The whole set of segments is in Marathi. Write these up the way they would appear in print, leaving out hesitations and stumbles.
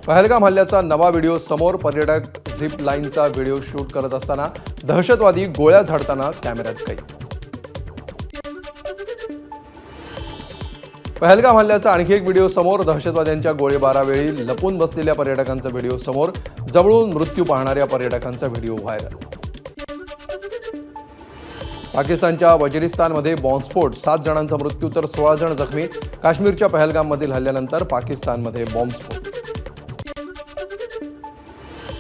पहलगाम हल्ल्याचा नवा व्हिडिओ समोर. पर्यटक झिप लाईनचा व्हिडिओ शूट करत असताना दहशतवादी गोळ्या झाडताना कॅमेऱ्यात कैद. पहलगाम हल्ल्याचा आणखी एक व्हिडिओ समोर. दहशतवाद्यांच्या गोळीबारावेळी लपून बसलेल्या पर्यटकांचा व्हिडिओ समोर. जवळून मृत्यू पाहणाऱ्या पर्यटकांचा व्हिडिओ व्हायरल. पाकिस्तानच्या वजिरिस्तानमध्ये बॉम्बस्फोट, 7 जणांचा मृत्यू तर 16 जण जखमी. काश्मीरच्या पहलगाममधील हल्ल्यानंतर पाकिस्तानमध्ये बॉम्बस्फोट.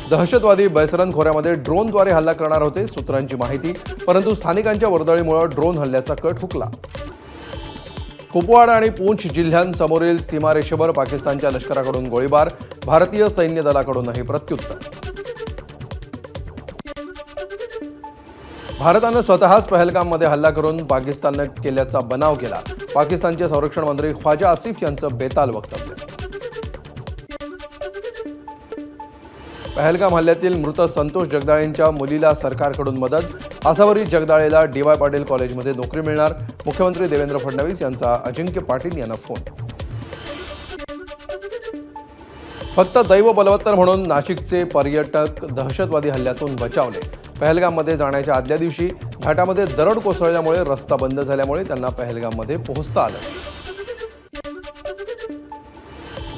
दहशतवादी बैसरन खोऱ्यामध्ये ड्रोनद्वारे हल्ला करणार होते, सूत्रांची माहिती. परंतु स्थानिकांच्या वर्दळीमुळे ड्रोन हल्ल्याचा कट हुकला. कुपवाडा आणि पूंछ जिल्ह्यांसमोरील सीमारेषेवर पाकिस्तानच्या लष्कराकडून गोळीबार. भारतीय सैन्य दलाकडूनही प्रत्युत्तर. भारतानं स्वतःच पहलगाममध्ये हल्ला करून पाकिस्ताननं केल्याचा बनाव केला. पाकिस्तानचे संरक्षण मंत्री ख्वाजा आसिफ यांचं बेताल वक्तव्य. पहलगाम हल्ल्यातील मृत संतोष जगदाळेंच्या मुलीला सरकारकडून मदत. आसावरी जगदाळेला DY पाटील कॉलेजमध्ये नोकरी मिळणार. मुख्यमंत्री देवेंद्र फडणवीस यांचा अजिंक्य पाटील यांना फोन. फक्त दैव बलवत्तर म्हणून नाशिकचे पर्यटक दहशतवादी हल्ल्यातून बचावले. पहलगाममध्ये जाण्याच्या आदल्या दिवशी घाटामध्ये दरड कोसळल्यामुळे रस्ता बंद झाल्यामुळे त्यांना पहलगाममध्ये पोहोचता आलं.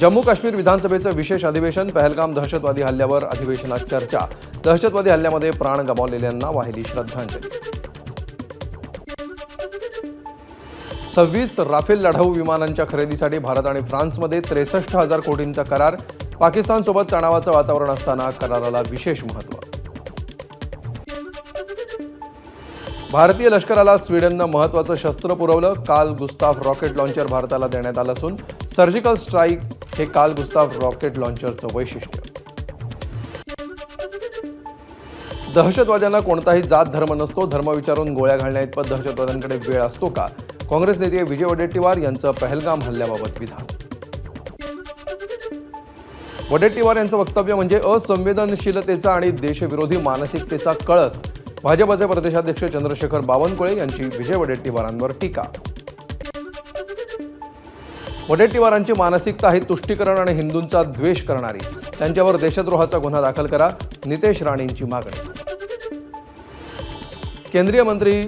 जम्मू काश्मीर विधानसभेचं विशेष अधिवेशन. पहलगाम दहशतवादी हल्ल्यावर अधिवेशनात चर्चा. दहशतवादी हल्ल्यामध्ये प्राण गमावलेल्यांना वाहिली श्रद्धांजली. 26 राफेल लढाऊ विमानांच्या खरेदीसाठी भारत आणि फ्रान्समध्ये 63,000 कोटींचा करार. पाकिस्तानसोबत तणावाचं वातावरण असताना कराराला विशेष महत्त्व. भारतीय लष्कराला स्वीडननं महत्त्वाचं शस्त्र पुरवलं. कार्ल गुस्ताफ रॉकेट लॉन्चर भारताला देण्यात आलं असून सर्जिकल स्ट्राईक हे कार्ल गुस्ताफ रॉकेट लॉन्चरचं वैशिष्ट्य. दहशतवाद्यांना कोणताही जात धर्म नसतो. धर्म विचारून गोळ्या घालण्याइतपत दहशतवाद्यांकडे वेळ असतो का? काँग्रेस नेते विजय वडेट्टीवार यांचं पहलगाम हल्ल्याबाबत विधान. वडेट्टीवार यांचं वक्तव्य म्हणजे असंवेदनशीलतेचा आणि देशविरोधी मानसिकतेचा कळस. भाजपचे प्रदेशाध्यक्ष चंद्रशेखर बावनकुळे यांची विजय वडेट्टीवारांवर टीका. वडेट्टीवारांची मानसिकता ही तुष्टीकरण आणि हिंदूंचा द्वेष करणारी. त्यांच्यावर देशद्रोहाचा गुन्हा दाखल करा. नितेश राणेंची मागणी. केंद्रीय मंत्री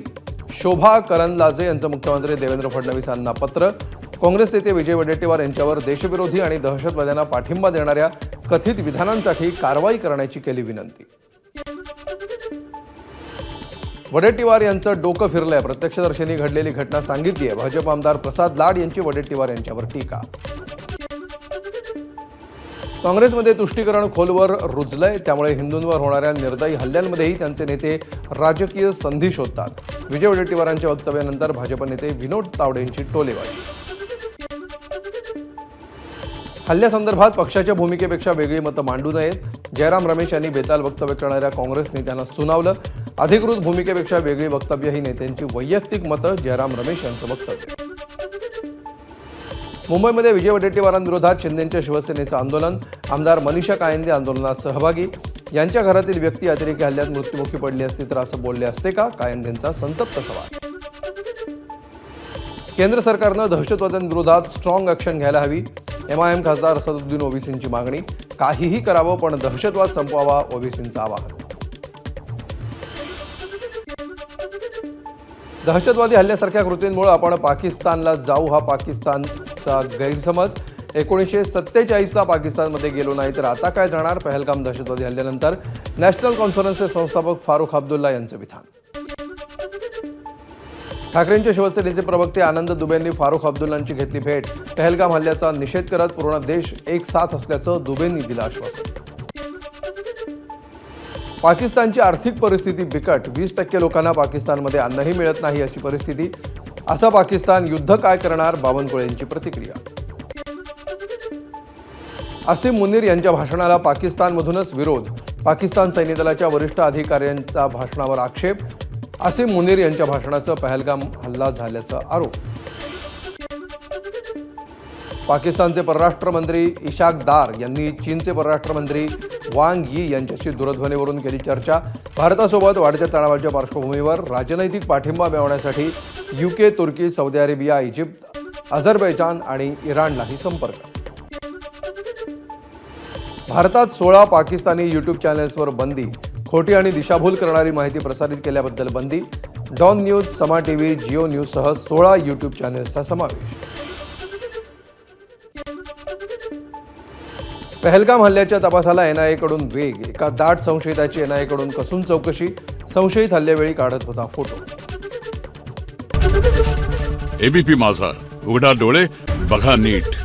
शोभा करंदलाजे यांचं मुख्यमंत्री देवेंद्र फडणवीस यांना पत्र. काँग्रेस नेते विजय वडेट्टीवार यांच्यावर देशविरोधी आणि दहशतवाद्यांना पाठिंबा देणाऱ्या कथित विधानांसाठी कारवाई करण्याची केली विनंती. वडेट्टीवार यांचं डोकं फिरलंय. प्रत्यक्षदर्शनी घडलेली घटना सांगितली आहे. भाजप आमदार प्रसाद लाड यांची वडेट्टीवार यांच्यावर टीका. काँग्रेसमध्ये तुष्टीकरण खोलवर रुजलंय, त्यामुळे हिंदूंवर होणाऱ्या निर्दयी हल्ल्यांमध्येही त्यांचे नेते राजकीय संधी शोधतात. विजय वडेट्टीवारांच्या वक्तव्यानंतर भाजप नेते विनोद तावडेंची टोलेबाजी. हल्ल्यासंदर्भात पक्षाच्या भूमिकेपेक्षा वेगळी मतं मांडू नयेत. जयराम रमेश यांनी बेताल वक्तव्य करणाऱ्या काँग्रेस नेत्यांना सुनावलं. अधिकृत भूमिकेपेक्षा वेगळी वक्तव्य ही नेत्यांची वैयक्तिक मतं. जयराम रमेश यांचं वक्तव्य. मुंबईमध्ये विजय वडेट्टीवारांविरोधात शिंदेंच्या शिवसेनेचं आंदोलन. आमदार मनीषा कायंदे आंदोलनात सहभागी. यांच्या घरातील व्यक्ती अतिरेकी हल्ल्यात मृत्युमुखी पडली असती तर असं बोलले असते का? कायंदेंचा संतप्त सवाल. केंद्र सरकारनं दहशतवाद्यांविरोधात स्ट्रॉंग ॲक्शन घ्यायला हवी. MIM खासदार असदुद्दीन ओवेसींची मागणी. काहीही करावं पण दहशतवाद संपवावा, ओवेसींचं आवाहन. दहशतवादी हल्ल्यासारख्या कृतींमुळे आपण पाकिस्तानला जाऊ हा पाकिस्तानचा गैरसमज. 1947ला पाकिस्तानमध्ये गेलो नाही तर आता काय जाणार? पहलगाम दहशतवादी हल्ल्यानंतर नॅशनल कॉन्फरन्सचे संस्थापक फारुख अब्दुल्ला यांचं विधान. ठाकरेंच्या शिवसेनेचे प्रवक्ते आनंद दुबे यांनी फारुख अब्दुल्लांची घेतली भेट. पहलगाम हल्ल्याचा निषेध करत पूर्ण देश एक साथ असल्याचं दुबेंनी दिलं आश्वासन. पाकिस्तानची आर्थिक परिस्थिती बिकट. 20% लोकांना पाकिस्तानमध्ये अन्नही मिळत नाही अशी परिस्थिती. असा पाकिस्तान युद्ध काय करणार? बावनकुळेंची प्रतिक्रिया. आसिम मुनीर यांच्या भाषणाला पाकिस्तानमधूनच विरोध. पाकिस्तान सैन्य दलाच्या वरिष्ठ अधिकाऱ्यांचा भाषणावर आक्षेप. आसिम मुनीर यांच्या भाषणाचं पहलगाम हल्ला झाल्याचा आरोप. पाकिस्तानचे परराष्ट्र मंत्री इशाक दार यांनी चीनचे परराष्ट्र मंत्री वांग यी यांच्याशी दूरध्वनीवरून केली चर्चा. भारतासोबत वाढत्या तणावाच्या पार्श्वभूमीवर राजनैतिक पाठिंबा मिळवण्यासाठी UK, तुर्की, सौदी अरेबिया, इजिप्त, अझरबैजान आणि इराणलाही संपर्क. भारतात 16 पाकिस्तानी यूट्यूब चॅनेल्सवर बंदी, खोटी आणि दिशाभूल करणारी माहिती प्रसारित केल्याबद्दल बंदी. डॉन न्यूज, समा टीव्ही, जिओ न्यूजसह 16 यूट्यूब चॅनेल्सचा समावेश. पहलगाम हल्ल्याच्या तपासाला एनआयएकडून वेग, एका दाट संशयिताची एनआयएकडून कसून चौकशी, संशयित हल्ल्यावेळी काढत होता फोटो. एबीपी माझा, उघडा डोळे बघा नीट.